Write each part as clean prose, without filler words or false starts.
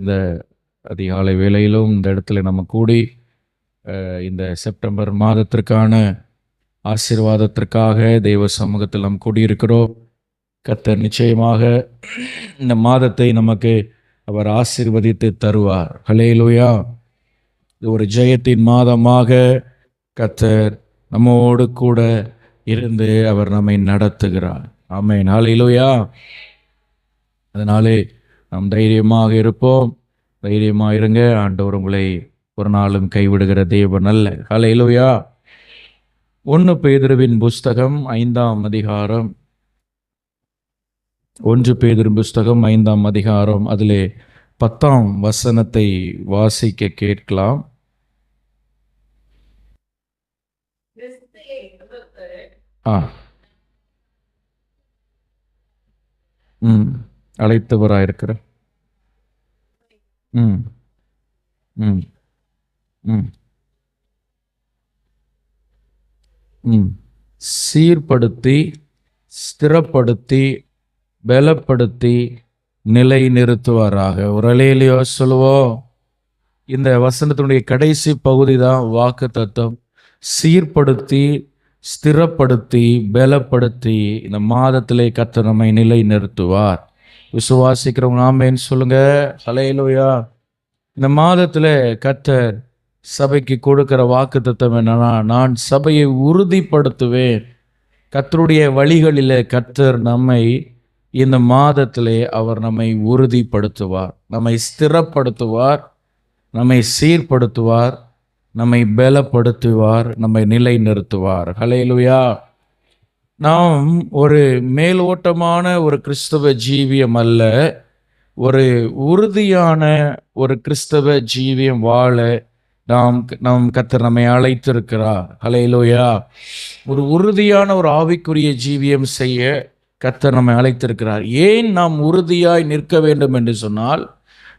இந்த அதிகாலை வேளையிலும் இந்த இடத்துல நம்ம கூடி இந்த செப்டம்பர் மாதத்திற்கான ஆசீர்வாதத்திற்காக தெய்வ சமூகத்தில் நாம் கூடியிருக்கிறோம். கர்த்தர் நிச்சயமாக இந்த மாதத்தை நமக்கு அவர் ஆசீர்வதித்து தருவார். ஹல்லேலூயா. இது ஒரு ஜெயத்தின் மாதமாக கர்த்தர் நம்மோடு கூட இருந்து அவர் நம்மை நடத்துகிறார். ஆமென். ஹல்லேலூயா. அதனாலே நாம் தைரியமாக இருப்போம். தைரியமாக இருங்க. ஆண்டவர் உங்களை ஒரு நாளும் கைவிடுகிற தேவன் அல்ல. ஹல்லேலூயா. 1 பேதுருவின் புஸ்தகம் 5ஆம் அதிகாரம், 1 பேதுரு புஸ்தகம் 5ஆம் அதிகாரம், அதிலே 10ஆம் வசனத்தை வாசிக்க கேட்கலாம். அழைத்தவராயிருக்கிற ம் ம் ம் ம் சீர்படுத்தி, ஸ்திரப்படுத்தி, பலப்படுத்தி நிலை நிறுத்துவாராக. ஒரு அல்லேலூயா சொல்லுவோம். இந்த வசனத்தினுடைய கடைசி பகுதி தான் வாக்கு தத்தம். சீர்படுத்தி, ஸ்திரப்படுத்தி, பலப்படுத்தி இந்த மாதத்திலே கர்த்தர் நம்மை நிலை நிறுத்துவார். விசுவாசிக்கிறவங்க ஆமென் சொல்லுங்க. அல்லேலூயா. இந்த மாதத்தில் கர்த்தர் சபைக்கு கொடுக்கிற வாக்கு தத்தம் என்னன்னா, நான் சபையை உறுதிப்படுத்துவேன். கர்த்தருடைய வழிகளில் கர்த்தர் நம்மை இந்த மாதத்திலே அவர் நம்மை உறுதிப்படுத்துவார், நம்மை ஸ்திரப்படுத்துவார், நம்மை சீர்படுத்துவார், நம்மை பலப்படுத்துவார், நம்மை நிலை நிறுத்துவார். ஹல்லேலூயா. நாம் ஒரு மேலோட்டமான ஒரு கிறிஸ்தவ ஜீவியம் அல்ல, ஒரு உறுதியான ஒரு கிறிஸ்தவ ஜீவியம் வாழ நாம் கர்த்தர் நம்மை அழைத்திருக்கிறார். ஹல்லேலூயா. ஒரு உறுதியான ஒரு ஆவிக்குரிய ஜீவியம் செய்ய கர்த்தர் நம்மை அழைத்திருக்கிறார். ஏன் நாம் உறுதியாய் நிற்க வேண்டும் என்று சொன்னால்,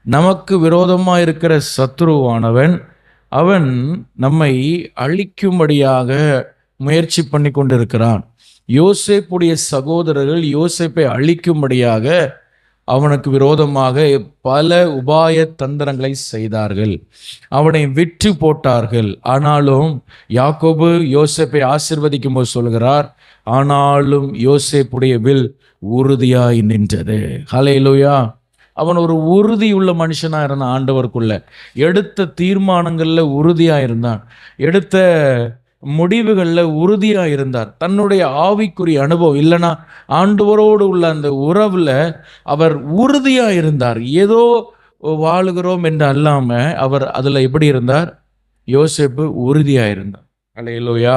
நமக்கு விரோதமாக இருக்கிற சத்துருவானவன் அவன் நம்மை அழிக்கும்படியாக முயற்சி பண்ணி கொண்டிருக்கிறான். யோசேப்புடைய சகோதரர்கள் யோசேப்பை அழிக்கும்படியாக அவனுக்கு விரோதமாக பல உபாய தந்திரங்களை செய்தார்கள். அவனை விற்று போட்டார்கள். ஆனாலும் யாக்கோபு யோசேப்பை ஆசீர்வதிக்கும் போது சொல்கிறார், ஆனாலும் யோசேப்புடைய வில் உறுதியாய் நின்றது. ஹல்லேலூயா. அவன் ஒரு உறுதியுள்ள மனுஷனாக இருந்தான். ஆண்டவருக்குள்ள எடுத்த தீர்மானங்களில் உறுதியாக இருந்தான், எடுத்த முடிவுகளில் உறுதியாக இருந்தார். தன்னுடைய ஆவிக்குரிய அனுபவம் இல்லைன்னா ஆண்டவரோடு உள்ள அந்த உறவில் அவர் உறுதியாக இருந்தார். ஏதோ வாழுகிறோம் என்று அல்லாமல் அவர் அதில் எப்படி இருந்தார்? யோசேப்பு உறுதியாக இருந்தார். அல்லேலூயா.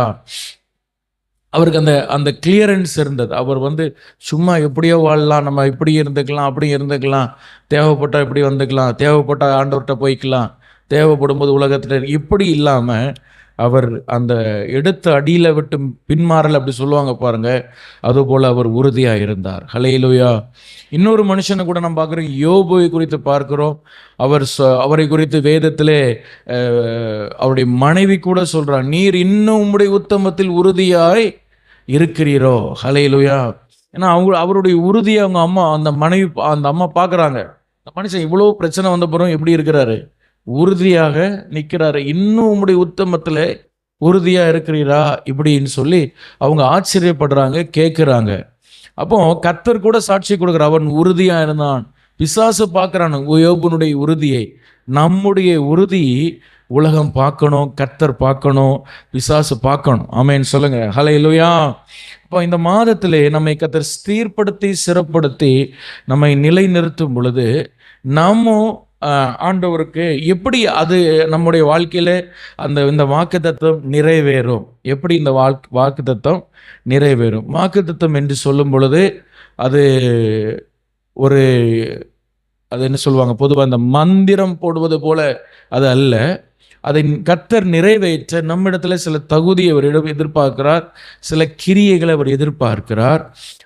அவருக்கு அந்த அந்த கிளியரன்ஸ் இருந்தது. அவர் சும்மா எப்படியோ வாழலாம், நம்ம இப்படி இருந்துக்கலாம், அப்படி இருந்துக்கலாம், தேவைப்பட்டால் இப்படி வந்துக்கலாம், தேவைப்பட்டால் ஆண்டவர்கிட்ட போய்க்கலாம், தேவைப்படும் போது உலகத்தில் இப்படி இல்லாமல் அவர் அந்த எடுத்த அடியில் விட்டு பின்மாறல் அப்படி சொல்லுவாங்க பாருங்க, அதுபோல் அவர் உறுதியாக இருந்தார். ஹல்லேலூயா. இன்னொரு மனுஷனை கூட நம்ம பார்க்குறோம், யோபுவை குறித்து பார்க்கிறோம். அவரை குறித்து வேதத்திலே அவருடைய மனைவி கூட சொல்கிறார், நீர் இன்னும் உம்முடைய உத்தமத்தில் உறுதியாய் இருக்கிறீரோ. ஹல்லேலூயா. ஏன்னா அவருடைய உறுதியை அவங்க அம்மா அந்த அம்மா பார்க்குறாங்க. அந்த மனுஷன் இவ்வளோ பிரச்சனை வந்த பிறகு எப்படி இருக்கிறாரு? உறுதியாக நிற்கிறாரு. இன்னும் உம்முடைய உத்தமத்தில் உறுதியாக இருக்கிறீரா இப்படின்னு சொல்லி அவங்க ஆச்சரியப்படுறாங்க, கேட்குறாங்க. அப்போ கர்த்தர் கூட சாட்சி கொடுக்குற, அவன் உறுதியாக இருந்தான். பிசாசு பார்க்குறான் யோபுனுடைய உறுதியை. நம்முடைய உறுதி உலகம் பார்க்கணும், கர்த்தர் பார்க்கணும், பிசாசு பார்க்கணும். ஆமென் சொல்லுங்க. ஹல்லேலூயா. இப்போ இந்த மாதத்திலே நம்மை கர்த்தர் ஸ்திரப்படுத்தி சிறப்படுத்தி நம்மை நிலை நிறுத்தும் பொழுது நம்ம ஆண்டவருக்கு எப்படி அது நம்முடைய வாழ்க்கையில் இந்த வாக்குத்தத்தம் நிறைவேறும்? எப்படி இந்த வாக்குத்தத்தம் நிறைவேறும்? வாக்குத்தத்தம் என்று சொல்லும் பொழுது அது ஒரு என்ன சொல்லுவாங்க, பொதுவாக அந்த மந்திரம் போடுவது போல அது அல்ல. அதை கர்த்தர் நிறைவேற்ற நம்மிடத்தில் சில தகுதியை அவர் எதிர்பார்க்கிறார், சில கிரியைகளை அவர் எதிர்பார்க்கிறார்.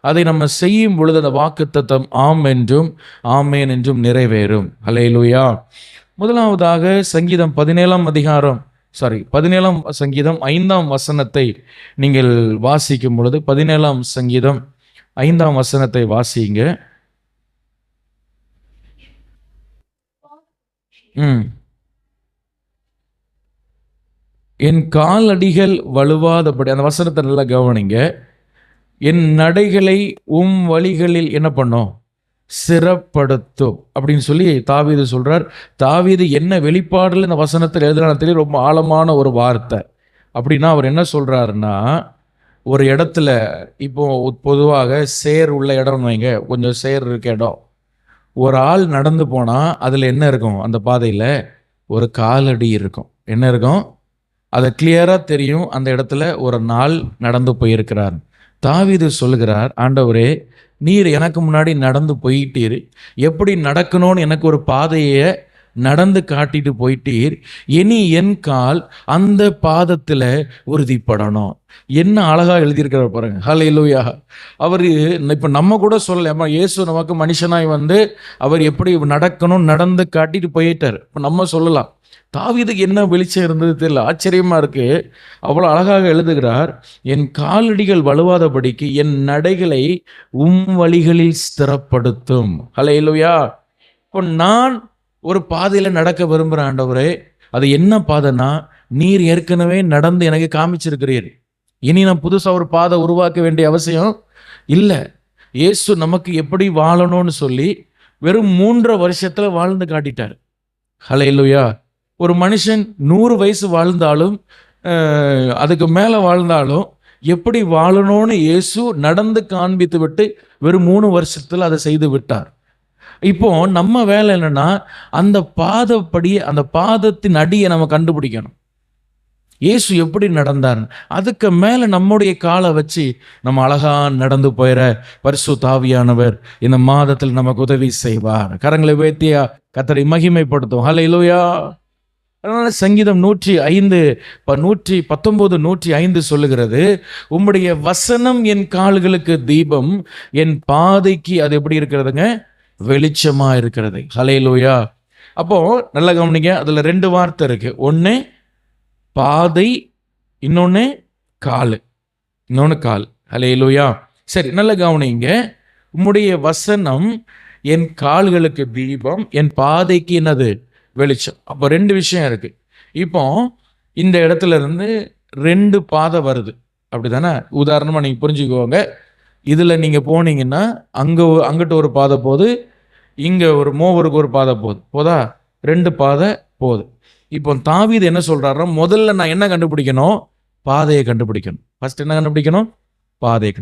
அதை நம்ம செய்யும் பொழுது அந்த வாக்குத்தத்தம் ஆம் என்றும் ஆமேன் என்றும் நிறைவேறும். ஹல்லேலூயா. முதலாவதாக சங்கீதம் 17ஆம் சங்கீதம் 5ஆம் வசனத்தை நீங்கள் வாசிக்கும் பொழுது, 17ஆம் சங்கீதம் 5ஆம் வசனத்தை வாசிங்க. ம் என் காலடிகள் வழுவாதபடி, அந்த வசனத்தை நல்லா கவனிங்க. என் நடைகளை வழிகளில் என்ன பண்ணும்? சிறப்படுத்தும் அப்படின்னு சொல்லி தாவீது சொல்றார். தாவீது என்ன வெளிப்பாடுல இந்த வசனத்தில் எழுதுறான்னு ரொம்ப ஆழமான ஒரு வார்த்தை. அப்படின்னா அவர் என்ன சொல்றாருன்னா, ஒரு இடத்துல இப்போ பொதுவாக சேர் உள்ள இடம்னு வைங்க, கொஞ்சம் சேர் இருக்க இடம். ஒரு ஆள் நடந்து போனா அதுல என்ன இருக்கும்? அந்த பாதையில ஒரு காலடி இருக்கும். என்ன இருக்கும்? அதை கிளியரா தெரியும். அந்த இடத்துல ஒரு நாள் நடந்து போயிருக்கிறார். தாவீது சொல்லுகிறார், ஆண்டவரே, நீர் எனக்கு முன்னாடி நடந்து போயிட்டீர். எப்படி நடக்கணும்னு எனக்கு ஒரு பாதையை நடந்து காட்டிட்டு போயிட்டீர். இனி என் கால் அந்த பாதத்துல உறுதிப்படணும். என்ன அழகா எழுதியிருக்கிறார் பாருங்க. ஹல்லேலூயா. அவர் இப்ப நம்ம கூட சொல்லலாம், இயேசு நமக்கு மனுஷனாய் வந்து அவர் எப்படி நடக்கணும் நடந்து காட்டிட்டு போயிட்டார். இப்ப நம்ம சொல்லலாம், தாவீதுக்கு என்ன வெளிச்சம் இருந்தது தெரியல, ஆச்சரியமா இருக்கு. அவ்வளோ அழகாக எழுதுகிறார், என் காலடிகள் வலுவாதபடிக்கு என் நடைகளை வழிகளில் ஸ்திரப்படுத்தும். ஹல்லேலூயா. இப்போ நான் ஒரு பாதையில் நடக்க விரும்புகிறேன் ஆண்டவரே. அது என்ன பாதைன்னா, நீர் ஏற்கனவே நடந்து எனக்கு காமிச்சிருக்கிறீர். இனி நான் புதுசாக ஒரு பாதை உருவாக்க வேண்டிய அவசியம் இல்லை. இயேசு நமக்கு எப்படி வாழணும்னு சொல்லி வெறும் 3 வருஷத்தில் வாழ்ந்து காட்டிட்டார். ஹல்லேலூயா. ஒரு மனுஷன் 100 வயசு வாழ்ந்தாலும் அதுக்கு மேலே வாழ்ந்தாலும் எப்படி வாழணும்னு இயேசு நடந்து காண்பித்து விட்டு வெறும் 3 வருஷத்தில் அதை செய்து விட்டார். இப்போ நம்ம வேலை என்னன்னா, அந்த பாதப்படி அந்த பாதத்தின் அடியை நம்ம கண்டுபிடிக்கணும். இயேசு எப்படி நடந்தார், அதுக்கு மேலே நம்முடைய காலை வச்சு நம்ம அழகா நடந்து போயிற பரிசுத்த ஆவியானவர் இந்த மாதத்தில் நமக்கு உதவி செய்வார். கரங்களை உயர்த்தியா கர்த்தரை மகிமைப்படுத்தும். ஹல்லேலூயா. அதனால சங்கீதம் 105 119 105 சொல்லுகிறது, உம்முடைய வசனம் என் கால்களுக்கு தீபம், என் பாதைக்கு அது எப்படி இருக்கிறதுங்க? வெளிச்சமா இருக்கிறது. ஹல்லேலூயா. அப்போ நல்ல கவனிங்க, அதுல 2 வார்த்தை இருக்கு. ஒன்று பாதை, இன்னொன்று கால். ஹல்லேலூயா. சரி, நல்ல கவனிங்க. உம்முடைய வசனம் என் கால்களுக்கு தீபம், என் பாதைக்கு என்னது? வெளிச்சம். அப்போ 2 விஷயம் இருக்கு. இப்போ இந்த இடத்துல இருந்து 2 பாதை வருது, அப்படிதானே? உதாரணமா நீங்க புரிஞ்சுக்கோங்க. இதுல நீங்க போனீங்கன்னா அங்கிட்ட ஒரு பாதை போகுது, இங்க ஒரு மோவருக்கு ஒரு பாதை போதா? 2 பாதை போகுது. இப்போ தாவீது என்ன சொல்றாருன்னா, முதல்ல நான் என்ன கண்டுபிடிக்கணும்? பாதையை கண்டுபிடிக்கணும். ஃபர்ஸ்ட் என்ன கண்டுபிடிக்கணும்? பாதையை.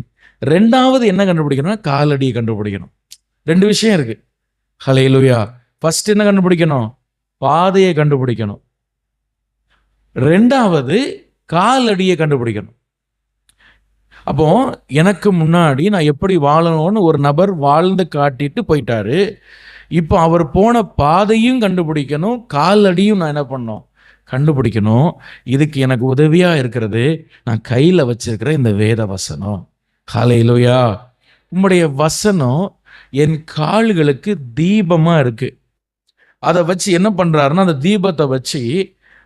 2வது என்ன கண்டுபிடிக்கணும்? காலடியை கண்டுபிடிக்கணும். 2 விஷயம் இருக்கு. ஹல்லேலூயா. ஃபர்ஸ்ட் என்ன கண்டுபிடிக்கணும்? பாதையை கண்டுபிடிக்கணும். 2வது காலடியை கண்டுபிடிக்கணும். அப்போ எனக்கு முன்னாடி நான் எப்படி வாழணும்னு ஒரு நபர் வாழ்ந்து காட்டிட்டு போயிட்டாரு. இப்போ அவர் போன பாதையும் கண்டுபிடிக்கணும், காலடியும் நான் என்ன பண்ணணும்? கண்டுபிடிக்கணும். இதுக்கு எனக்கு உதவியா இருக்கிறது நான் கையில வச்சிருக்கிற இந்த வேத வசனம். ஹல்லேலூயா. உம்முடைய வசனம் என் கால்களுக்கு தீபமா இருக்கு. அதை வச்சு என்ன பண்றாருன்னா, அந்த தீபத்தை வச்சு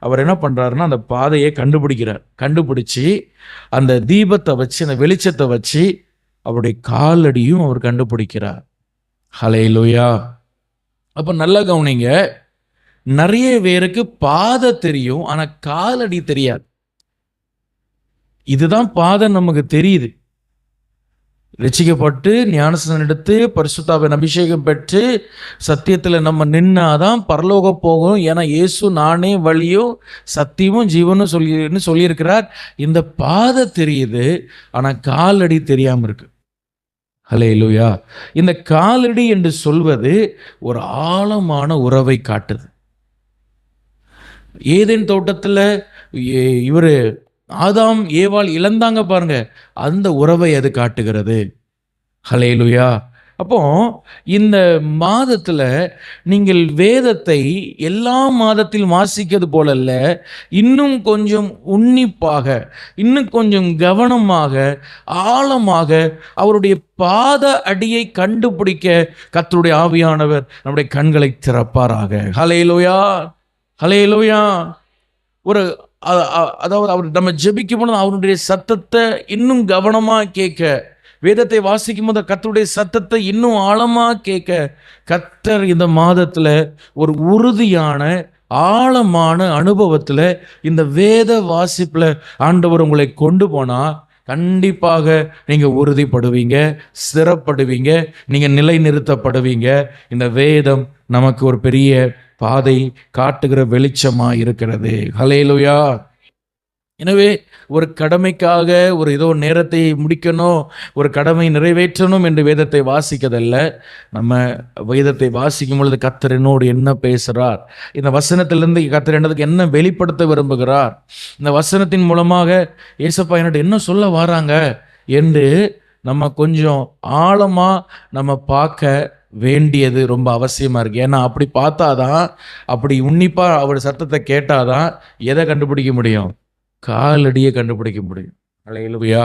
அவர் என்ன பண்றாருன்னா, அந்த பாதையை கண்டுபிடிக்கிறார். கண்டுபிடிச்சு அந்த தீபத்தை வச்சு, அந்த வெளிச்சத்தை வச்சு அவருடைய காலடியும் அவர் கண்டுபிடிக்கிறார். ஹல்லேலூயா. அப்ப நல்லா கவனிங்க, நிறைய பேருக்கு பாதை தெரியும், ஆனா காலடி தெரியாது. இதுதான் பாதை நமக்கு தெரியுது. ரட்சிக்கப்பட்டு ஞானஸ்நானம் எடுத்து பரிசுத்தாவின் அபிஷேகம் பெற்று சத்தியத்தில் நம்ம நின்னாதான் பரலோகம் போகும். ஏன்னா இயேசு நானே வழியும் சத்தியமும் ஜீவனும் சொல்லியிருக்கிறார். இந்த பாதை தெரியுது, ஆனால் காலடி தெரியாமல் இருக்கு. ஹல்லேலூயா. இந்த காலடி என்று சொல்வது ஒரு ஆழமான உறவை காட்டுது. ஏதேன் தோட்டத்தில் இவர் ஆதாம் ஏவாள் இழந்தாங்க பாருங்க, அந்த உறவை அது காட்டுகிறது. ஹல்லேலூயா. அப்போ இந்த மாதத்தில் நீங்கள் வேதத்தை எல்லா மாதத்திலும் வாசிக்கிறது போல அல்ல, இன்னும் கொஞ்சம் உன்னிப்பாக, இன்னும் கொஞ்சம் கவனமாக, ஆழமாக அவருடைய பாத அடியை கண்டுபிடிக்க கர்த்தருடைய ஆவியானவர் நம்முடைய கண்களை திறப்பாராக. ஹல்லேலூயா. ஹல்லேலூயா. ஒரு அதாவது அவர் நம்ம ஜெபிக்கும் பொழுது அவருடைய சத்தத்தை இன்னும் கவனமாக கேட்க வேதத்தை வாசிக்கும் போது கர்த்தருடைய சத்தத்தை இன்னும் ஆழமா கேட்க கர்த்தர் இந்த மாதத்துல ஒரு உறுதியான ஆழமான அனுபவத்துல இந்த வேத வாசிப்புல ஆண்டவர் உங்களை கொண்டு போனா கண்டிப்பாக நீங்க உறுதிப்படுவீங்க, ஸ்திரப்படுவீங்க, நீங்க நிலைநிறுத்தப்படுவீங்க. இந்த வேதம் நமக்கு ஒரு பெரிய பாதை காட்டுகிற வெளிச்சமா இருக்கிறது. ஹல்லேலூயா. எனவே ஒரு கடமைக்காக ஒரு ஏதோ நேரத்தை முடிக்கணும், ஒரு கடமை நிறைவேற்றணும் என்று வேதத்தை வாசிக்கதல்ல. நம்ம வேதத்தை வாசிக்கும் பொழுது கர்த்தர் என்னோடு என்ன பேசுகிறார், இந்த வசனத்திலிருந்து கர்த்தர் என்னதுக்கு என்ன வெளிப்படுத்த விரும்புகிறார், இந்த வசனத்தின் மூலமாக ஏசப்பா என்னோட என்ன சொல்ல வராங்க என்று நம்ம கொஞ்சம் ஆழமா நம்ம பார்க்க வேண்டியது ரொம்ப அவசியமா இருக்கு. ஏன்னா அப்படி பார்த்தாதான், அப்படி உன்னிப்பா அவர் சத்தத்தை கேட்டாதான் எதை கண்டுபிடிக்க முடியும், காலடியை கண்டுபிடிக்க முடியும். அல்லேலூயா.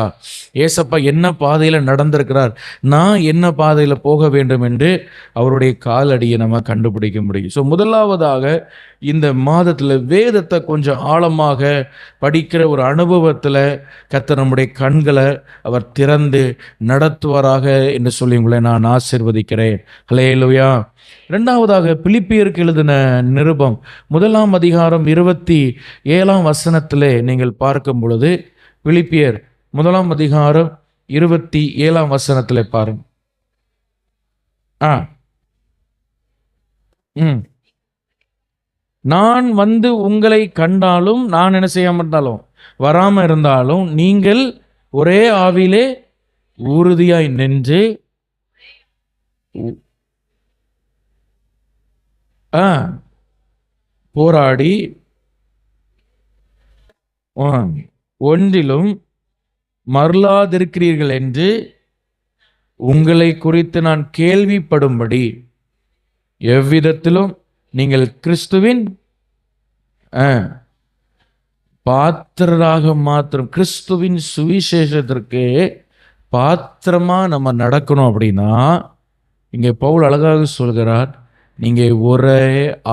ஏசப்பா என்ன பாதையில நடந்திருக்கிறார், நான் என்ன பாதையில போக வேண்டும் என்று அவருடைய காலடியை நம்ம கண்டுபிடிக்க முடியும். ஸோ முதலாவதாக இந்த மாதத்துல வேதத்தை கொஞ்சம் ஆழமாக படிக்கிற ஒரு அனுபவத்துல கர்த்தர் நம்முடைய கண்களை அவர் திறந்து நடத்துவாராக என்று சொல்லி உங்களை நான் ஆசீர்வதிக்கிறேன். அல்லேலூயா. இரண்டாவதாக பிலிப்பியருக்கு எழுதின நிருபம் 1 அதிகாரம் 27 நீங்கள் பார்க்கும் பொழுது, பிலிப்பியர் 1 அதிகாரம் 27 பாருங்க. நான் வந்து உங்களை கண்டாலும், நான் என்ன செய்யாம இருந்தாலும், வராம இருந்தாலும், நீங்கள் ஒரே ஆவியிலே உறுதியாய் நின்று போராடி ஒன்றிலும் மறலாதிருக்கிறீர்கள் என்று உங்களை குறித்து நான் கேள்விப்படும்படி எவ்விதத்திலும் நீங்கள் கிறிஸ்துவின் பாத்திரராக மாத்திரம், கிறிஸ்துவின் சுவிசேஷத்திற்கு பாத்திரமா நம்ம நடக்கணும். அப்படின்னா இங்கே பவுல் அழகாக சொல்கிறார், நீங்க ஒரே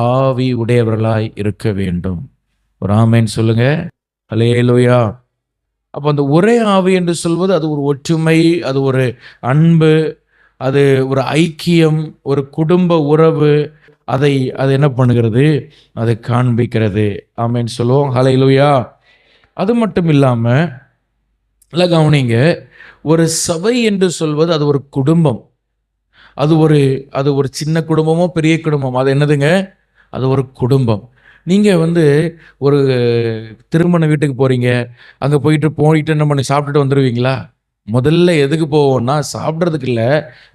ஆவி உடையவர்களாய் இருக்க வேண்டும். ஒரு ஆமென் சொல்லுங்க. அல்லேலூயா. அப்போ அந்த ஒரே ஆவி என்று சொல்வது அது ஒரு ஒற்றுமை, அது ஒரு அன்பு, அது ஒரு ஐக்கியம், ஒரு குடும்ப உறவு, அது என்ன பண்ணுகிறது, அதை காண்பிக்கிறது. ஆமென் சொல்லுவோம். அல்லேலூயா. அது மட்டும் இல்லாம இல்லை கவனிங்க, ஒரு சபை என்று சொல்வது அது ஒரு குடும்பம். அது ஒரு சின்ன குடும்பமோ பெரிய குடும்பம், அது என்னதுங்க, அது ஒரு குடும்பம். நீங்கள் ஒரு திருமண வீட்டுக்கு போகிறீங்க, அங்கே போயிட்டு என்ன பண்ணி சாப்பிட்டுட்டு வந்துடுவீங்களா? முதல்ல எதுக்கு போவோம்னா சாப்பிட்றதுக்கு இல்லை.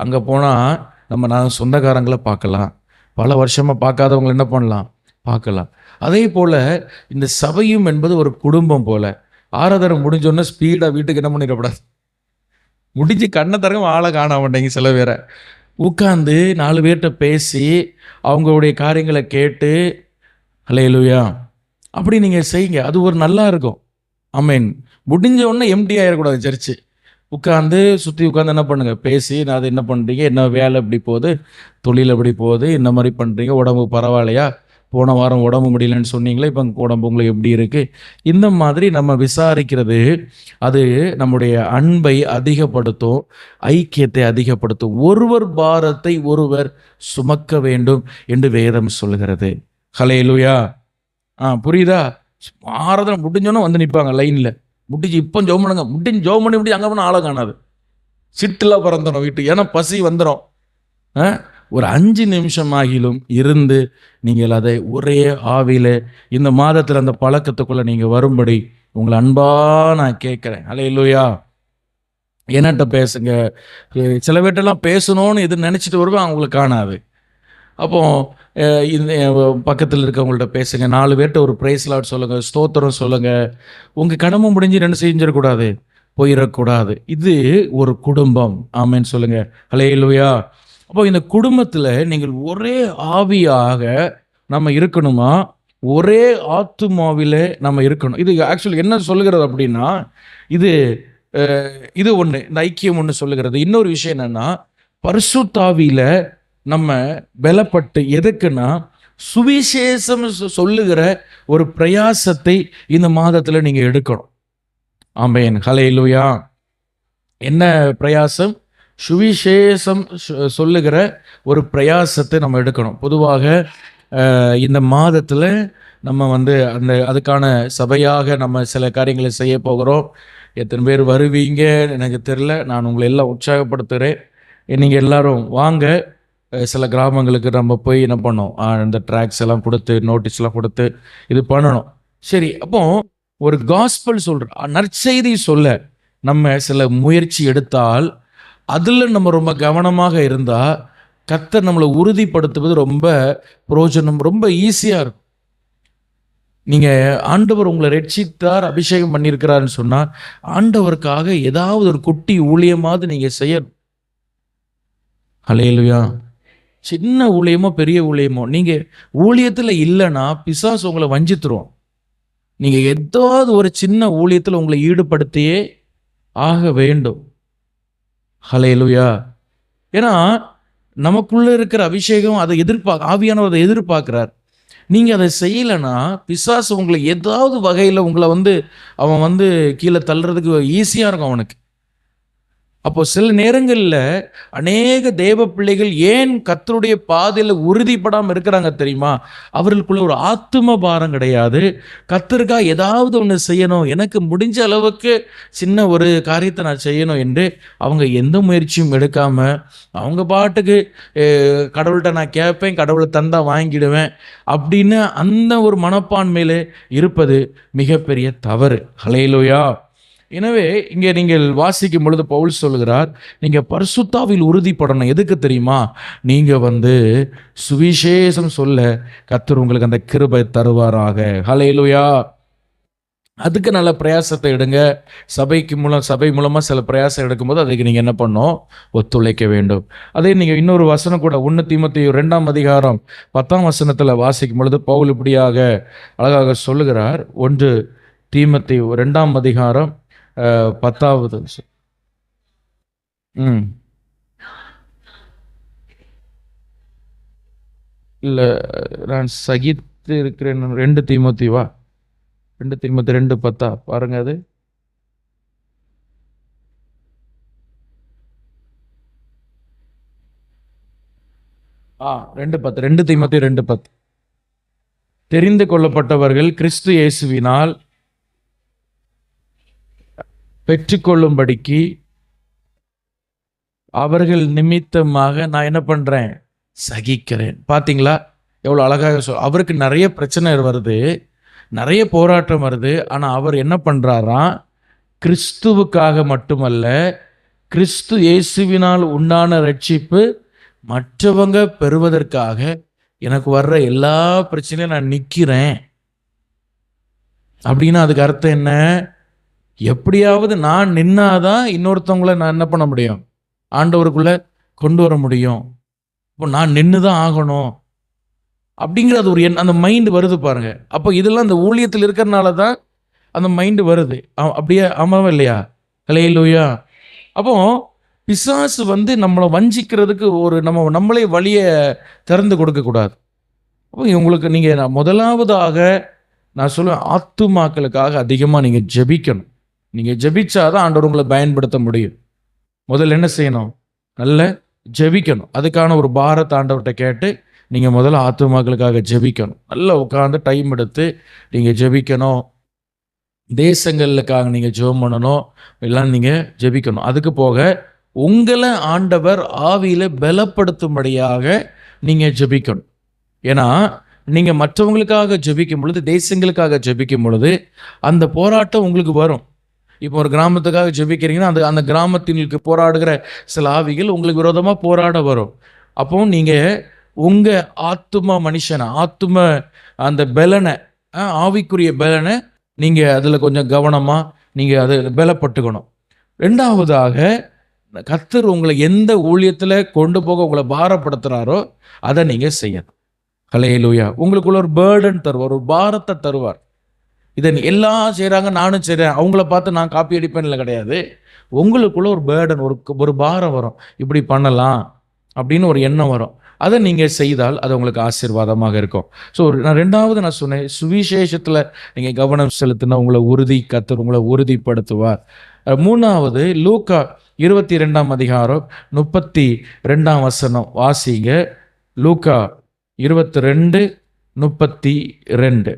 அங்கே போனால் நான் சொந்தக்காரங்களை பார்க்கலாம், பல வருஷமாக பார்க்காதவங்களை என்ன பண்ணலாம், பார்க்கலாம். அதே போல் இந்த சபையும் என்பது ஒரு குடும்பம் போல். ஆராதனை முடிஞ்சோடனே ஸ்பீடாக வீட்டுக்கு என்ன பண்ணிடக்கூடாது, முடிஞ்சு கண்ணை தரங்க ஆளை காண மாட்டேங்க. சில பேரை உட்காந்து 4 பேர்கிட்ட பேசி அவங்களுடைய காரியங்களை கேட்டு, அல்லேலூயா, அப்படி நீங்கள் செய்யுங்க. அது ஒரு நல்லா இருக்கும். ஆமென். முடிஞ்ச உடனே எம்டி ஆகிடக்கூடாது. சர்ச்சு சுற்றி உட்காந்து என்ன பண்ணுங்க, பேசி நான் அதை என்ன பண்ணுறீங்க, என்ன வேலை எப்படி போகுது, தொழில் எப்படி போகுது, என்ன மாதிரி பண்ணுறீங்க, உடம்பு பரவாயில்லையா, போன வாரம் உடம்பு முடியலன்னு சொன்னீங்களே, இப்போ உடம்பு உங்களுக்கு எப்படி இருக்குது, இந்த மாதிரி நம்ம விசாரிக்கிறது அது நம்முடைய அன்பை அதிகப்படுத்தும், ஐக்கியத்தை அதிகப்படுத்தும். ஒருவர் பாரத்தை ஒருவர் சுமக்க வேண்டும் என்று வேதம் சொல்கிறது. ஹல்லேலூயா. புரியுதா? ஆராதனை முடிஞ்சோன்னு நிற்பாங்க லைனில், முடிஞ்சு இப்போ ஜெபம் பண்ணுங்க, ஜெபம் பண்ணி முடிஞ்சு அங்கே போனால் ஆளை காணாது, சிட்டில் பிறந்துடும் வீட்டுக்கு. ஏன்னா பசி வந்துடும். ஒரு 5 நிமிஷம் ஆகிலும் இருந்து நீங்கள் அதை ஒரே ஆவியில் இந்த மாதத்தில் அந்த பழக்கத்துக்குள்ளே நீங்கள் வரும்படி உங்களை அன்பா நான் கேட்குறேன். அல்லேலூயா. என்னட்ட பேசுங்க. சில பேர்ட்டெல்லாம் பேசணும்னு எது நினச்சிட்டு வருவேன், அவங்களுக்கு காணாது. அப்போ இந்த பக்கத்தில் இருக்கவங்கள்ட்ட பேசுங்க, 4 பேர்கிட்ட ஒரு பிரைஸ் லார்ட் சொல்லுங்கள், ஸ்தோத்திரம் சொல்லுங்கள். உங்கள் கடமை முடிஞ்சு என்ன செஞ்சிடக்கூடாது, போயிடக்கூடாது. இது ஒரு குடும்பம். ஆமென் சொல்லுங்கள். அல்லேலூயா. அப்போ இந்த குடும்பத்தில் நீங்கள் ஒரே ஆவியாக நம்ம இருக்கணுமா, ஒரே ஆத்துமாவிலே நம்ம இருக்கணும். இது ஆக்சுவலி என்ன சொல்லுகிறது அப்படின்னா, இது ஒன்று, இந்த ஐக்கியம் ஒன்று சொல்லுகிறது. இன்னொரு விஷயம் என்னன்னா, பரிசுத்தாவியில நம்ம பலப்பட்டு, எதுக்குன்னா சுவிசேஷம் சொல்லுகிற ஒரு பிரயாசத்தை இந்த மாதத்தில் நீங்கள் எடுக்கணும். ஆமென். ஹல்லேலூயா. என்ன பிரயாசம்? சுவிசேஷம் சொல்லுகிற ஒரு பிரயாசத்தை நம்ம எடுக்கணும். பொதுவாக இந்த மாதத்தில் நம்ம அதுக்கான சபையாக நம்ம சில காரியங்களை செய்ய போகிறோம். எத்தனை பேர் வருவீங்க எனக்கு தெரில. நான் உங்களை எல்லாம் உற்சாகப்படுத்துகிறேன். நீங்கள் எல்லாரும் வாங்க. சில கிராமங்களுக்கு நம்ம போய் என்ன பண்ணோம், இந்த ட்ராக்ஸ் எல்லாம் கொடுத்து, நோட்டீஸ்லாம் கொடுத்து இது பண்ணணும். சரி, அப்போ ஒரு காஸ்பல் நற்செய்தி சொல்ல நம்ம சில முயற்சி எடுத்தால், அதில் நம்ம ரொம்ப கவனமாக இருந்தால், கர்த்தர் நம்மளை உறுதிப்படுத்துவது ரொம்ப பிரயோஜனம், ரொம்ப ஈஸியாக இருக்கும். நீங்கள் ஆண்டவர் உங்களை ரட்சித்தார், அபிஷேகம் பண்ணியிருக்கிறாருன்னு சொன்னால், ஆண்டவருக்காக ஏதாவது ஒரு குட்டி ஊழியமாவது நீங்கள் செய்யணும். ஹல்லேலூயா. சின்ன ஊழியமோ பெரிய ஊழியமோ, நீங்கள் ஊழியத்தில் இல்லைன்னா பிசாசு உங்களை வஞ்சித்துருவோம். நீங்கள் ஏதாவது ஒரு சின்ன ஊழியத்தில் உங்களை ஈடுபடுத்தியே ஆக வேண்டும். ஹல்லேலூயா. ஏன்னா நமக்குள்ள இருக்கிற அபிஷேகம் அதை ஆவியானவர் அதை எதிர்பார்க்கிறார். நீங்கள் அதை செய்யலைன்னா பிசாசு உங்களை ஏதாவது வகையில் உங்களை அவன் கீழே தள்ளுறதுக்கு ஈஸியாக இருக்கும் அவனுக்கு. அப்போ சில நேரங்களில் அநேக தேவ பிள்ளைகள் ஏன் கர்த்தருடைய பாதையில் உறுதிப்படாமல் இருக்கிறாங்க தெரியுமா? அவர்களுக்குள்ள ஒரு ஆத்தும பாரம் கிடையாது. கர்த்தருக்காக ஏதாவது ஒன்று செய்யணும், எனக்கு முடிஞ்ச அளவுக்கு சின்ன ஒரு காரியத்தை நான் செய்யணும் என்று அவங்க எந்த முயற்சியும் எடுக்காமல் அவங்க பாட்டுக்கு கடவுள்கிட்ட நான் கேட்பேன், கடவுளை தந்தா வாங்கிடுவேன் அப்படின்னு அந்த ஒரு மனப்பான்மையில் இருப்பது மிகப்பெரிய தவறு. ஹல்லேலூயா. எனவே இங்கே நீங்கள் வாசிக்கும் பொழுது பவுல் சொல்கிறார், நீங்கள் பரிசுத்தாவில் உறுதிப்படணும். எதுக்கு தெரியுமா? நீங்கள் சுவிசேஷம் சொல்ல கர்த்தர் உங்களுக்கு அந்த கிருபை தருவாராக. ஹல்லேலூயா. அதுக்கு நல்ல பிரயாசத்தை எடுங்க. சபை மூலமாக சில பிரயாசம் எடுக்கும்போது அதுக்கு நீங்கள் என்ன பண்ணணும்? ஒத்துழைக்க வேண்டும். அதே நீங்கள் இன்னொரு வசனம் கூட 1 தீமோத்தேயு 2ஆம் அதிகாரம் 10ஆம் வசனத்தில் வாசிக்கும் பொழுது பவுல் இப்படியாக அழகாக சொல்லுகிறார். 1 தீமோத்தேயு 2ஆம் அதிகாரம் 10வது. இல்லை, நான் சகித்து இருக்கிறேன். 2 தீமோத்தேயுவா? 2 தீமோத்தேயு 2:10 பாருங்க. அது 2:10. 2 தீமோத்தேயு 2:10. தெரிந்து கொள்ளப்பட்டவர்கள் கிறிஸ்து இயேசுவினால் பெற்றுக்கொள்ளும்படிக்கு அவர்கள் நிமித்தமாக நான் என்ன பண்ணுறேன்? சகிக்கிறேன். பார்த்தீங்களா எவ்வளோ அழகாக அவருக்கு நிறைய பிரச்சனை வருது, நிறைய போராட்டம் வருது. ஆனால் அவர் என்ன பண்ணுறாராம்? கிறிஸ்துவுக்காக மட்டுமல்ல, கிறிஸ்து இயேசுவினால் உண்டான ரட்சிப்பு மற்றவங்க பெறுவதற்காக எனக்கு வர்ற எல்லா பிரச்சனையும் நான் நிற்கிறேன் அப்படின்னா அதுக்கு அர்த்தம் என்ன? எப்படியாவது நான் நின்னாதான் இன்னொருத்தவங்கள நான் என்ன பண்ண முடியும்? ஆண்டவருக்குள்ள கொண்டு வர முடியும். இப்போ நான் நின்று தான் ஆகணும் அப்படிங்கிறது ஒரு அந்த மைண்டு வருது பாருங்க. அப்போ இதெல்லாம் அந்த ஊழியத்தில் இருக்கிறதுனால தான் அந்த மைண்டு வருது. அப்படியே ஆமாவா இல்லையா? ஹல்லேலூயா. அப்போ பிசாசு நம்மளை வஞ்சிக்கிறதுக்கு ஒரு நம்மளே வழியை திறந்து கொடுக்கக்கூடாது. அப்போ உங்களுக்கு நீங்கள் முதலாவதாக நான் சொல்லுவேன், ஆத்துமாக்களுக்காக அதிகமாக நீங்கள் ஜெபிக்கணும். நீங்கள் ஜெபிச்சாதான் ஆண்டவர் உங்களை பயன்படுத்த முடியும். முதல்ல என்ன செய்யணும்? நல்ல ஜெபிக்கணும். அதுக்கான ஒரு பாரத்தை ஆண்டவர்கிட்ட கேட்டு நீங்கள் முதல்ல ஆத்துமாக்களுக்காக ஜெபிக்கணும். நல்லா உட்காந்து டைம் எடுத்து நீங்கள் ஜெபிக்கணும். தேசங்களுக்காக நீங்கள் ஜெபம் பண்ணணும், எல்லாம் நீங்கள் ஜெபிக்கணும். அதுக்கு போக உங்களை ஆண்டவர் ஆவியில் பலப்படுத்தும்படியாக நீங்கள் ஜெபிக்கணும். ஏன்னா நீங்கள் மற்றவங்களுக்காக ஜெபிக்கும் பொழுது, தேசங்களுக்காக ஜெபிக்கும் பொழுது அந்த போராட்டம் உங்களுக்கு வரும். இப்போ ஒரு கிராமத்துக்காக ஜெபிக்கிறீங்கன்னா அந்த கிராமத்திற்கு போராடுகிற சில ஆவிகள் உங்களுக்கு விரோதமாக போராட வரும். அப்போ நீங்கள் உங்கள் ஆத்தும மனுஷனை, அந்த பலனை, ஆவிக்குரிய பலனை நீங்கள் அதில் கொஞ்சம் கவனமாக நீங்கள் அதை பலப்பட்டுக்கணும். ரெண்டாவதாக கர்த்தர் உங்களை எந்த ஊழியத்தில் கொண்டு போக உங்களை பாரப்படுத்துகிறாரோ அதை நீங்கள் செய்யணும். ஹல்லேலூயா. உங்களுக்குள்ள ஒரு பேர்டன் தருவார், ஒரு பாரத்தை தருவார். இதை எல்லாம் செய்கிறாங்க, நானும் செய்கிறேன், அவங்கள பார்த்து நான் காப்பி அடிப்பேன்ல கிடையாது. உங்களுக்குள்ள ஒரு பேர்டன், ஒரு பாரம் வரும். இப்படி பண்ணலாம் அப்படின்னு ஒரு எண்ணம் வரும். அதை நீங்கள் செய்தால் அது உங்களுக்கு ஆசீர்வாதமாக இருக்கும். ஸோ ரெண்டாவது நான் சொன்னேன், சுவிசேஷத்தில் நீங்கள் கவனம் செலுத்தினா கர்த்தர் உங்களை உறுதிப்படுத்துவார். மூணாவது லூக்கா 22ஆம் அதிகாரம் 32ஆம் வசனம் வாசிங்க. லூக்கா 22:32.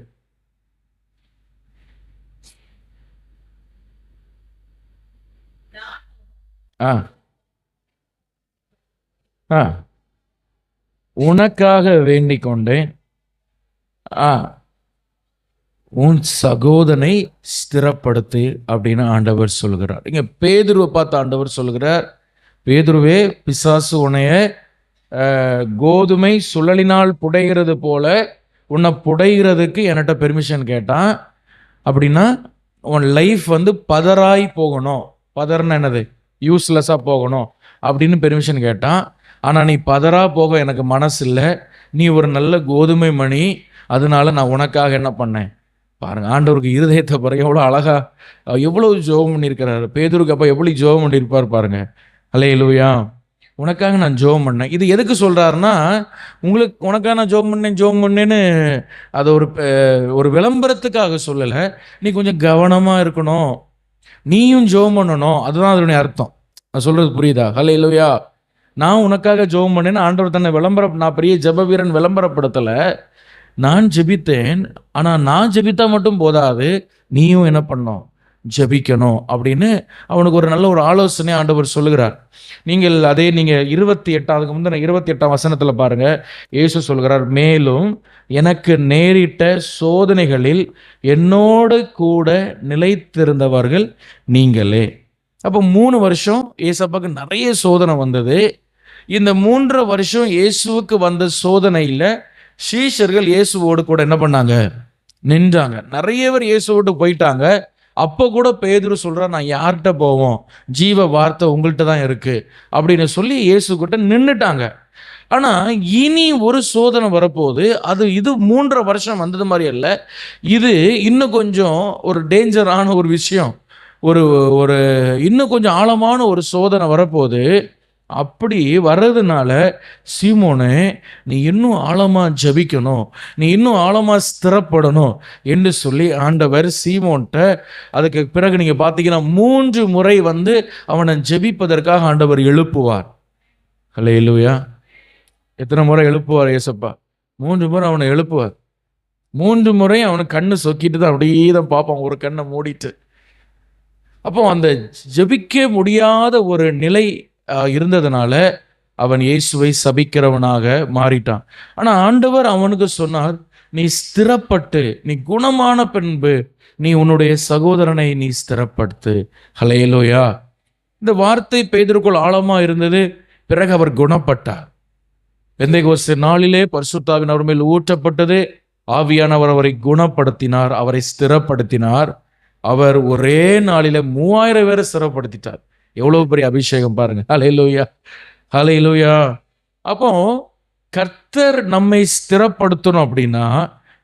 ஆ ஆ உனக்காக வேண்டிக் கொண்டேன், உன் சகோதரனை ஸ்திரப்படுத்து அப்படின்னு ஆண்டவர் சொல்கிறார். இங்க பேதுருவை பார்த்து ஆண்டவர் சொல்கிறார், பேதுருவே, பிசாசு உன்னைய கோதுமை சுழலினால் புடைகிறது போல உன்னை புடைகிறதுக்கு என்கிட்ட பெர்மிஷன் கேட்டான். அப்படின்னா உன் லைஃப் பதறாய் போகணும். பதர்னா என்னது? யூஸ்லெஸ்ஸாக போகணும் அப்படின்னு பெர்மிஷன் கேட்டான். ஆனால் நீ பதறா போக எனக்கு மனசு இல்லை, நீ ஒரு நல்ல கோதுமை மணி, அதனால நான் உனக்காக என்ன பண்ணேன் பாருங்க. ஆண்டவருக்கு இருதயத்தை பாருங்க, எவ்வளோ அழகா, எவ்வளவு ஜெபம் பண்ணியிருக்கிறாரு பேதுருக்கு. அப்போ எப்படி ஜெபம் பண்ணியிருப்பார் பாருங்க. அல்லேலூயா. உனக்காக நான் ஜெபம் பண்ணேன். இது எதுக்கு சொல்கிறாருன்னா, உனக்காக நான் ஜெபம் பண்ணேன்னு அதை ஒரு விளம்பரத்துக்காக சொல்லலை. நீ கொஞ்சம் கவனமாக இருக்கணும், நீயும் ஜெபம் பண்ணணும், அதுதான் அதனுடைய அர்த்தம். நான் சொல்கிறது புரியுதா? அல்லேலூயா. நான் உனக்காக ஜெபம் பண்ணேன்னு ஆண்டவர் தன்னை நான் பெரிய ஜெப வீரன் விளம்பரப்படுத்தலை. நான் ஜெபித்தேன், ஆனால் நான் ஜெபித்தா மட்டும் போதாது, நீயும் என்ன பண்ணணும்? ஜெபிக்கணும் அப்படின்னு அவனுக்கு ஒரு நல்ல ஒரு ஆலோசனை ஆண்டவர் சொல்லுகிறார். நீங்கள் 28ஆம் வசனத்தில் பாருங்க, இயேசு சொல்கிறார், மேலும் எனக்கு நேரிட்ட சோதனைகளில் என்னோடு கூட நிலைத்திருந்தவர்கள் நீங்களே. அப்போ 3 வருஷம் ஏசப்பாக்கு நிறைய சோதனை வந்தது. இந்த 3 வருஷம் இயேசுவுக்கு வந்த சோதனையில் சீஷர்கள் இயேசுவோடு கூட என்ன பண்ணாங்க? நின்றாங்க. நிறைய பேர் இயேசுவோடு போயிட்டாங்க. அப்போ கூட பேதுரு சொல்கிறார், நான் யார்கிட்ட போவோம்? ஜீவ வார்த்தை உங்கள்கிட்ட தான் இருக்கு அப்படின்னு சொல்லி இயேசு கிட்ட நின்றுட்டாங்க. ஆனால் இனி ஒரு சோதனை வரப்போகுது. இது 3 வருஷம் வந்தது மாதிரி அல்ல, இது இன்னும் கொஞ்சம் ஒரு டேஞ்சரான ஒரு விஷயம். ஒரு இன்னும் கொஞ்சம் ஆழமான ஒரு சோதனை வரப்போகுது. அப்படி வர்றதுனால சீமோனே, நீ இன்னும் ஆழமாக ஜபிக்கணும், நீ இன்னும் ஆழமாக ஸ்திரப்படணும் என்று சொல்லி ஆண்டவர் சீமோன்ட்ட, அதுக்கு பிறகு நீங்கள் பார்த்தீங்கன்னா 3 முறை அவனை ஜெபிப்பதற்காக ஆண்டவர் எழுப்புவார். அல்லேலூயா. எத்தனை முறை எழுப்புவார் ஏசப்பா? 3 முறை அவனை எழுப்புவார். 3 முறை அவனுக்கு கண்ணு சொக்கிட்டு தான் அப்படியே தான் பார்ப்பான், ஒரு கண்ணை மூடிட்டு. அப்போ அந்த ஜெபிக்க முடியாத ஒரு நிலை இருந்ததுனால அவன் இயேசுவை சபிக்கிறவனாக மாறிட்டான். ஆனால் ஆண்டவர் அவனுக்கு சொன்னார், நீ ஸ்திரப்பட்டு, நீ குணமான பின்பு நீ உன்னுடைய சகோதரனை நீ ஸ்திரப்படுத்து. ஹல்லேலூயா. இந்த வார்த்தை பேதுருக்குள் ஆழமாக இருந்தது. பிறகு அவர் குணப்பட்டார். பெந்தேகோஸ்து நாளிலே பரிசுத்தாவின் அவர் மேல் ஊற்றப்பட்டது. ஆவியானவர் அவரை குணப்படுத்தினார், அவரை ஸ்திரப்படுத்தினார். அவர் ஒரே நாளில் 3000 பேரை ஸ்திரப்படுத்திட்டார். எவ்வளவு பெரிய அபிஷேகம் பாருங்க. ஹல்லேலூயா, ஹல்லேலூயா. அப்போ கர்த்தர் நம்மை ஸ்திரப்படுத்தணும் அப்படின்னா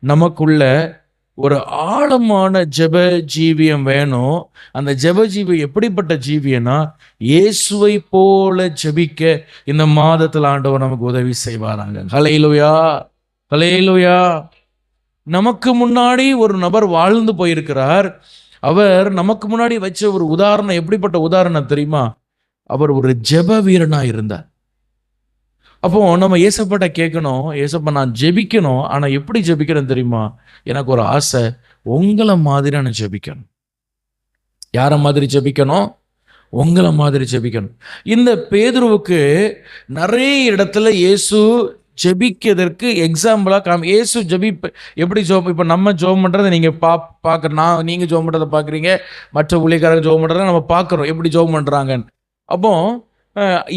நமக்குள்ள ஒரு ஆழமான ஜெப ஜீவியம் வேணும். அந்த ஜெப ஜீவியம் எப்படிப்பட்ட ஜீவியம்னா, இயேசுவை போல ஜெபிக்க இந்த மாதத்தில் ஆண்டவர் நமக்கு உதவி செய்வாராங்க. ஹல்லேலூயா, ஹல்லேலூயா. நமக்கு முன்னாடி ஒரு நபர் வாழ்ந்து போயிருக்கிறார். அவர் நமக்கு முன்னாடி வச்ச ஒரு உதாரணம் எப்படிப்பட்ட உதாரணம் தெரியுமா? அவர் ஒரு ஜெப வீரனா இருந்தார். அப்போ நம்ம ஏசப்பாட்ட கேட்கணும், ஏசப்பா நான் ஜெபிக்கணும், ஆனா எப்படி ஜெபிக்கிறேன் தெரியுமா? எனக்கு ஒரு ஆசை, உங்களை மாதிரி நான் ஜெபிக்கணும். யார மாதிரி ஜெபிக்கணும்? உங்களை மாதிரி ஜெபிக்கணும். இந்த பேதுருவுக்கு நிறைய இடத்துல இயேசு ஜெபிக்கிறதற்கு எக்ஸாம்பிளாக இயேசு எப்படி ஜெபம், இப்போ நம்ம ஜெபம் பண்ணுறதை நீங்கள் நீங்கள் ஜெபம் பண்ணுறதை பார்க்குறீங்க, மற்ற ஊழியக்காரங்க ஜெபம் பண்ணுறதை நம்ம பார்க்குறோம் எப்படி ஜெபம் பண்ணுறாங்கன்னு. அப்போ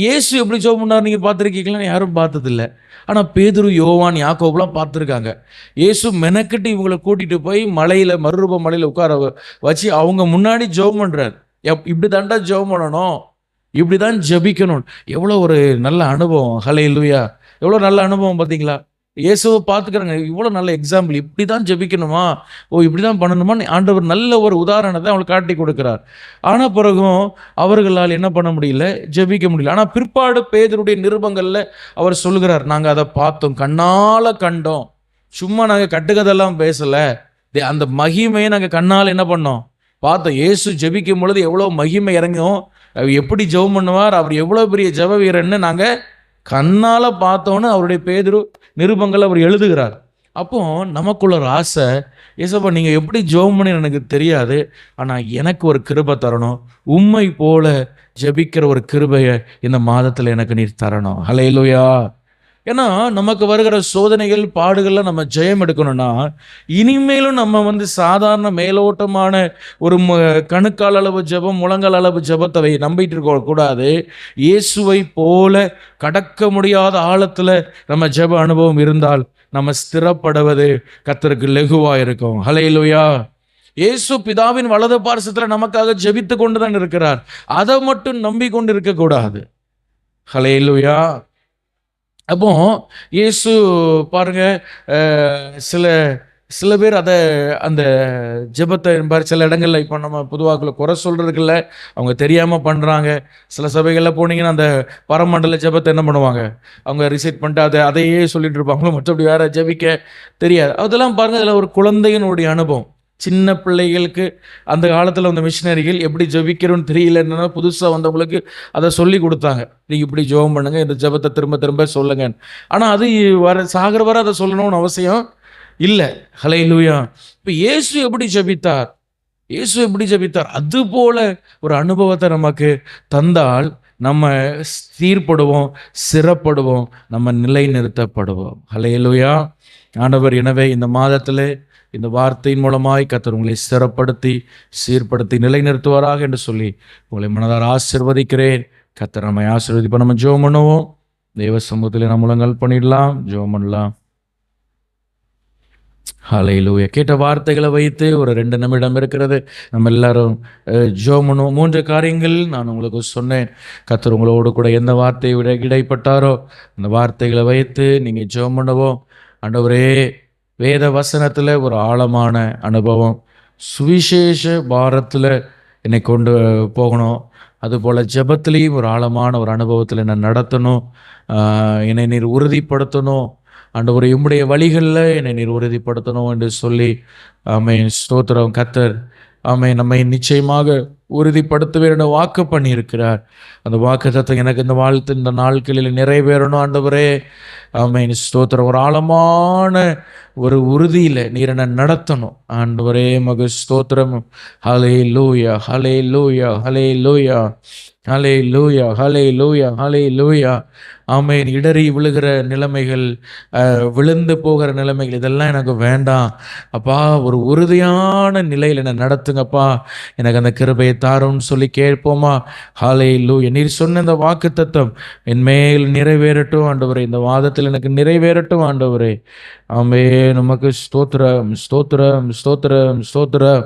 இயேசு எப்படி ஜெபம் பண்ணார் நீங்கள் பார்த்துருக்கீங்களா? யாரும் பார்த்ததில்லை. ஆனால் பேதுரு, யோவான், யாக்கோபுலாம் பார்த்துருக்காங்க. இயேசு மெனக்கட்டு இவங்களை கூட்டிகிட்டு போய் மறுரூப மலையில் உட்கார வச்சு அவங்க முன்னாடி ஜெபம் பண்ணுறார். இப்படி தாண்டா ஜெபம் பண்ணணும், இப்படி தான் ஜெபிக்கணும். எவ்வளோ ஒரு நல்ல அனுபவம். ஹல்லேலூயா. எவ்வளோ நல்ல அனுபவம் பார்த்தீங்களா? இயேசுவை பார்த்துக்கிறாங்க, இவ்வளோ நல்ல எக்ஸாம்பிள், இப்படி தான் ஜெபிக்கணுமா, இப்படி தான் பண்ணணுமா, ஆண்டவர் நல்ல ஒரு உதாரணத்தை அவங்களுக்கு காட்டி கொடுக்குறார். ஆனால் பிறகும் அவர்களால் என்ன பண்ண முடியல? ஜெபிக்க முடியல. ஆனால் பிற்பாடு பேதுருடைய நிருபங்களில் அவர் சொல்கிறார், நாங்கள் அதை பார்த்தோம், கண்ணால் கண்டோம், சும்மா நாங்கள் கட்டுக்கதெல்லாம் பேசலை, அந்த மகிமையை நாங்கள் கண்ணால் என்ன பண்ணோம்? பார்த்தோம். இயேசு ஜெபிக்கும் பொழுது எவ்வளோ மகிமை இறங்கும், எப்படி ஜெபம் பண்ணுவார், அவர் எவ்வளோ பெரிய ஜெப வீரன்னு நாங்கள் கண்ணால் பார்த்தோன்னு அவருடைய பேதுரு நிருபங்கள் அவர் எழுதுகிறார். அப்போ நமக்குள்ள ஒரு ஆசை, ஏசப்பா நீங்கள் எப்படி ஜெபம் பண்ணி எனக்கு தெரியாது, ஆனால் எனக்கு ஒரு கிருபை தரணும், உம்மை போல ஜெபிக்கிற ஒரு கிருபையை இந்த மாதத்தில் எனக்கு நீர் தரணும். ஹல்லேலூயா. ஏன்னா நமக்கு வருகிற சோதனைகள் பாடுகளில் நம்ம ஜெயம் எடுக்கணும்னா, இனிமேலும் நம்ம சாதாரண மேலோட்டமான ஒரு கணுக்கால் அளவு ஜெபம், முழங்கால் அளவு ஜெபத்தை நம்பிட்டு இருக்க கூடாது. இயேசுவை போல கடக்க முடியாத ஆழத்தில் நம்ம ஜெப அனுபவம் இருந்தால் நம்ம ஸ்திரப்படுவது கர்த்தருக்கு லெகுவாக இருக்கும். ஹல்லேலூயா. இயேசு பிதாவின் வலது பார்சத்தில் நமக்காக ஜெபித்து கொண்டு தான் இருக்கிறார். அதை மட்டும் நம்பிக்கொண்டு இருக்கக்கூடாது. ஹல்லேலூயா. அப்போ இயேசு பாருங்க, சில பேர் அந்த ஜெபத்தை சில இடங்களில், இப்போ நம்ம பொதுவாக்குள்ள குறை சொல்கிறதுக்குள்ள அவங்க தெரியாமல் பண்ணுறாங்க. சில சபைகளில் போனீங்கன்னா அந்த பரமண்டல ஜெபத்தை என்ன பண்ணுவாங்க, அவங்க ரிசைட் பண்ணிட்டு அதையே சொல்லிட்டு இருப்பாங்க, மற்றபடி வேற ஜெபிக்க தெரியாது. அதெல்லாம் பாருங்கள், அதில் ஒரு குழந்தையினுடைய அனுபவம். சின்ன பிள்ளைகளுக்கு அந்த காலத்தில் அந்த மிஷினரிகள் எப்படி ஜெபிக்கிறோன்னு தெரியலன்னா புதுசாக வந்தவங்களுக்கு அதை சொல்லி கொடுத்தாங்க. நீங்கள் இப்படி ஜெபம் பண்ணுங்கள், இந்த ஜெபத்தை திரும்ப திரும்ப சொல்லுங்க. ஆனால் அது சாகர வர அதை சொல்லணும்னு அவசியம் இல்லை. ஹல்லேலூயா. இப்போ இயேசு எப்படி ஜெபித்தார், அது போல ஒரு அனுபவத்தை நமக்கு தந்தால் நம்ம சீர்படுவோம், சிறப்படுவோம், நம்ம நிலை நிறுத்தப்படுவோம். ஹல்லேலூயா. ஆண்டவர் எனவே இந்த மாதத்தில் இந்த வார்த்தையின் மூலமாய் கர்த்தர் உங்களை ஸ்திரப்படுத்தி சீர்படுத்தி நிலைநிறுத்துவாராக என்று சொல்லி உங்களை மனதார ஆசீர்வதிக்கிறேன். கர்த்தர் நம்மை ஆசீர்வதிப்ப நம்ம ஜெபம் பண்ணுவோம். தேவ சமூகத்தில் நம்ம முழங்கால் பண்ணிடலாம், ஜெபம் பண்ணலாம். ஹல்லேலூயா. கேட்ட வார்த்தைகளை வைத்து ஒரு 2 நிமிடம் இருக்கிறது, நம்ம எல்லாரும் ஜெபம் பண்ணுவோம். 3 காரியங்கள் நான் உங்களுக்கு சொன்னேன். கர்த்தர் உங்களோடு கூட எந்த வார்த்தையை இடைப்பட்டாரோ அந்த வார்த்தைகளை வைத்து நீங்கள் ஜெபம் பண்ணுவோம். ஆண்டவரே, வேத வசனத்தில் ஒரு ஆழமான அனுபவம், சுவிசேஷ பாரத்தில் என்னை கொண்டு போகணும். அதுபோல் ஜெபத்திலையும் ஒரு ஆழமான ஒரு அனுபவத்தில் என்னை நடத்தணும், என்னை நீர் உறுதிப்படுத்தணும். ஆண்டவரே, உம்முடைய வழிகளில் என்னை நீர் உறுதிப்படுத்தணும் என்று சொல்லி ஆமென். ஸ்தோத்திரம். கர்த்தர் ஆமென் நம்மை நிச்சயமாக உறுதிப்படுத்துவேன் என்ற வாக்கு பண்ணியிருக்கிறார். அந்த வாக்கு தத்துவம் எனக்கு இந்த நாட்களில் நிறைவேறணும். ஆண்டவரே ஆமென். ஸ்தோத்திரம். ஒரு ஆழமான ஒரு உறுதியில் நீர் என்னை நடத்தணும். ஆண்டவரே மகு ஸ்தோத்திரம். ஹல்லேலூயா, ஹல்லேலூயா, ஹல்லேலூயா, ஹல்லேலூயா, ஹல்லேலூயா, ஹல்லேலூயா. ஆமென். இடறி விழுகிற நிலைமைகள், விழுந்து போகிற நிலைமைகள், இதெல்லாம் எனக்கு வேண்டாம் அப்பா. ஒரு உறுதியான நிலையில் என்னை நடத்துங்கப்பா, எனக்கு அந்த கிருபையை தாருன்னு சொல்லி கேட்போமா? ஹல்லேலூயா. நீர் சொன்ன இந்த வாக்கு தத்தம் என் மேல் நிறைவேறட்டும் ஆண்டவரே, இந்த வாதத்தில் எனக்கு நிறைவேறட்டும் ஆண்டவரே. ஆமென். நமக்கு ஸ்தோத்திரம், ஸ்தோத்திரம், ஸ்தோத்திரம், ஸ்தோத்திரம்,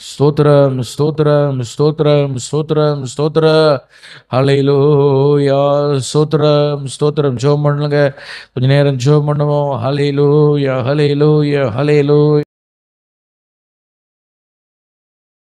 ஸ்தோத்திரம், ஸ்தோத்திரம், ஸ்தோத்திரம், ஸ்தோத்திரம், ஸ்தோத்திரம். ஹல்லேலூயா. ஸ்தோத்திரம், ஸ்தோத்திரம். ஜெபம் பண்ணுங்க, கொஞ்ச நேரம் ஜெபம் பண்ணுவோம். ஹல்லேலூயா, ஹல்லேலூயா, ஹல்லேலூயா.